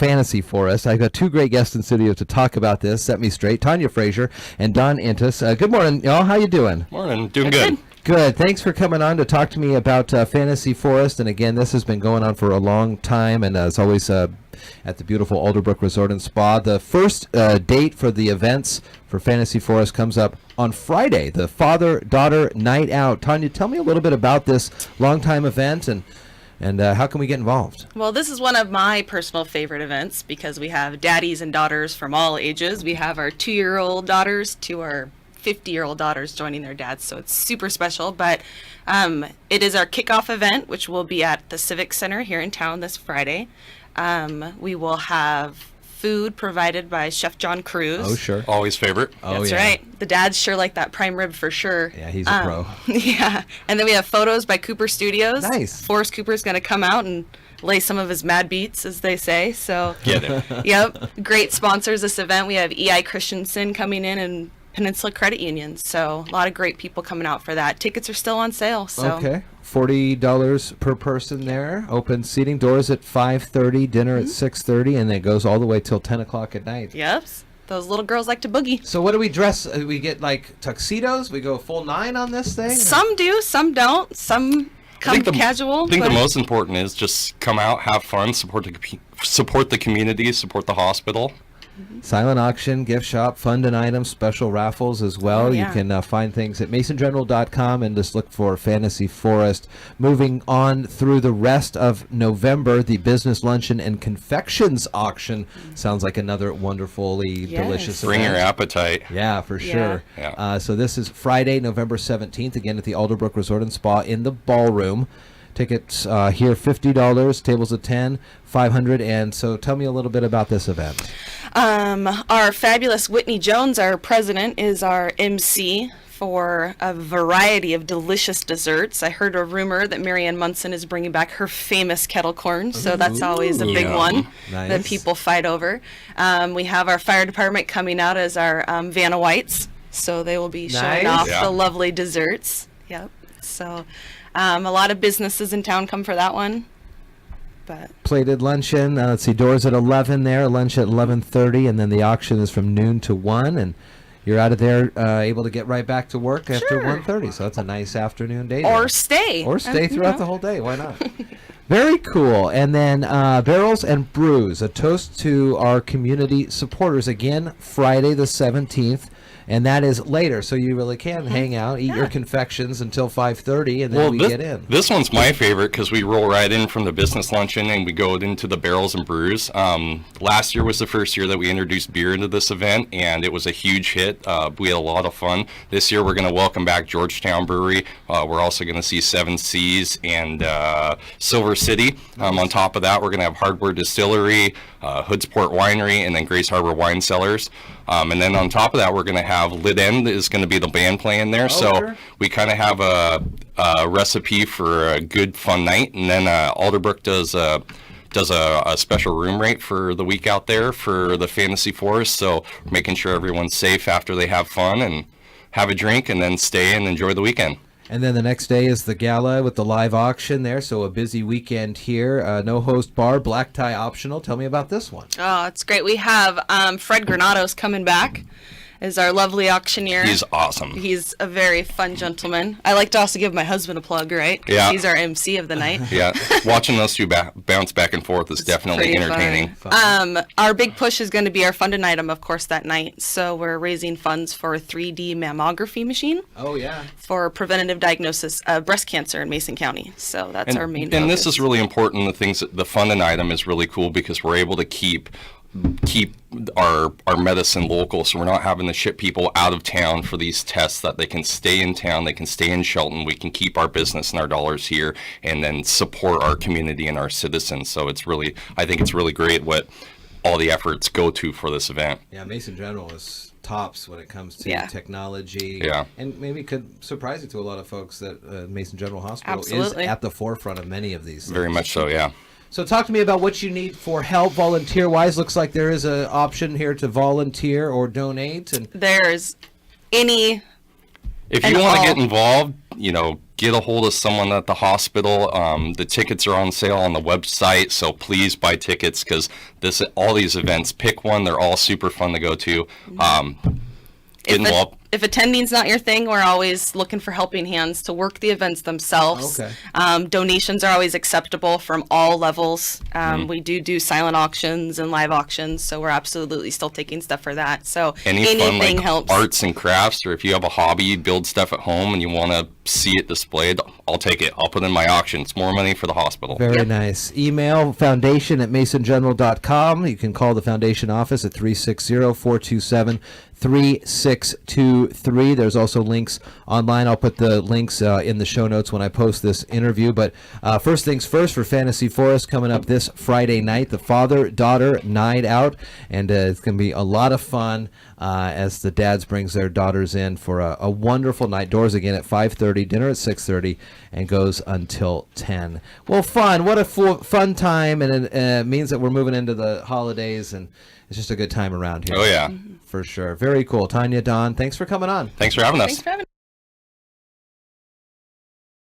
Fantasy Forest. I've got two great guests in studio to talk about this. Set me straight. Tanya Frazier and Don Entus. Good morning, y'all. How you doing? Morning. Doing good. Good. Thanks for coming on to talk to me about Fantasy Forest. And again, this has been going on for a long time, and as always, at the beautiful Alderbrook Resort and Spa. The first date for the events for Fantasy Forest comes up on Friday, the Father-Daughter Night Out. Tanya, tell me a little bit about this long-time event and how can we get involved? Well, this is one of my personal favorite events because we have daddies and daughters from all ages. We have our 2-year-old daughters to our 50-year-old daughters joining their dads, so it's super special. But it is our kickoff event, which will be at the Civic Center here in town this Friday. We will have food provided by Chef John Cruz. Oh, sure. Always favorite. That's right. The dads sure like that prime rib for sure. Yeah, he's a pro. Yeah. And then we have photos by Cooper Studios. Nice. Forrest Cooper's going to come out and lay some of his mad beats, as they say. So, Get it. Yep. Great sponsors this event. We have E.I. Christensen coming in and Peninsula Credit Union. So, a lot of great people coming out for that. Tickets are still on sale. So. Okay. $40 per person there. Open seating. Doors at 5:30, dinner at 6:30, and then it goes all the way till 10 o'clock at night. Yep. Those little girls like to boogie. So what do we dress? We get like tuxedos? We go full 9 on this thing? Some do, some don't. Some come casual. I think the most important is just come out, have fun, support the community, support the hospital. Silent auction, gift shop, fund and items, special raffles as well. Oh, yeah. You can find things at masongeneral.com and just look for Fantasy Forest. Moving on through the rest of November, the business luncheon and confections auction sounds like another wonderfully delicious Bring event. your appetite. Yeah, for sure. Yeah. So this is Friday, November 17th, again at the Alderbrook Resort and Spa in the ballroom. Tickets here $50, tables of 10, $500, and so tell me a little bit about this event. Our fabulous Whitney Jones, our president, is our MC for a variety of delicious desserts. I heard a rumor that Marianne Munson is bringing back her famous kettle corn, so that's always a big one that people fight over. We have our fire department coming out as our Vanna Whites, so they will be showing off the lovely desserts. Yep. So a lot of businesses in town come for that one. But plated luncheon, let's see, doors at 11 there, lunch at 11:30, and then the auction is from noon to 1, and you're out of there able to get right back to work after 1:30, so that's a nice afternoon day. Or stay. Or stay throughout the whole day, why not? Very cool. And then Barrels and Brews, a toast to our community supporters, again, Friday the 17th. And that is later, so you really can hang out, eat your confections until 5:30, and then we get in. This one's my favorite because we roll right in from the business luncheon and we go into the Barrels and Brews. Last year was the first year that we introduced beer into this event, and it was a huge hit. We had a lot of fun. This year we're going to welcome back Georgetown Brewery. We're also going to see Seven Seas and Silver City. On top of that, we're going to have Hardware Distillery, Hoodsport Winery, and then Grace Harbor Wine Cellars. And then on top of that, we're going to have Lit End is going to be the band playing there. So we kind of have a recipe for a good fun night. And then Alderbrook does a special room rate for the week out there for the Fantasy Forest. So making sure everyone's safe after they have fun and have a drink and then stay and enjoy the weekend. And then the next day is the gala with the live auction there, so a busy weekend here. No host bar, black tie optional. Tell me about this one. Oh, it's great. We have Fred Granados coming back is our lovely auctioneer. He's awesome. He's a very fun gentleman. I like to also give my husband a plug, right? Yeah. He's our MC of the night. Yeah. Watching those two bounce back and forth is definitely entertaining. Fun. Our big push is going to be our funded item, of course, that night. So we're raising funds for a 3D mammography machine. Oh, yeah. For preventative diagnosis of breast cancer in Mason County. So that's our main focus. And this is really important. The funded item is really cool because we're able to keep our medicine local, so we're not having to ship people out of town for these tests, that they can stay in town, they can stay in Shelton, we can keep our business and our dollars here and then support our community and our citizens. So I think it's really great what all the efforts go to for this event. Yeah, Mason General is tops when it comes to technology. Yeah. And maybe could surprise you to a lot of folks that Mason General Hospital is at the forefront of many of these things. Very much so, yeah. So talk to me about what you need for help volunteer-wise. Looks like there is an option here to volunteer or donate. And there's any... If you want to get involved, get a hold of someone at the hospital. The tickets are on sale on the website, so please buy tickets because all these events, pick one. They're all super fun to go to. Get involved. If attending's not your thing, we're always looking for helping hands to work the events themselves. Okay. Donations are always acceptable from all levels. We do silent auctions and live auctions, so we're absolutely still taking stuff for that. So Any fun, anything like helps. arts and crafts, or if you have a hobby, build stuff at home and you want to see it displayed, I'll take it. I'll put it in my auction. It's more money for the hospital. Very nice. Email foundation@masongeneral.com. You can call the foundation office at 360-427-3623. There's also links online. I'll put the links in the show notes when I post this interview. But first things first, for Fantasy Forest coming up this Friday night, the father-daughter night out. And it's going to be a lot of fun as the dads brings their daughters in for a wonderful night. Doors again at 5:30, dinner at 6:30, and goes until 10. Well, fun. What a fun time. And it means that we're moving into the holidays, and it's just a good time around here. Oh, yeah. For sure. Very cool. Tanya, Don, thanks for coming on. Thanks for having us. Thanks for having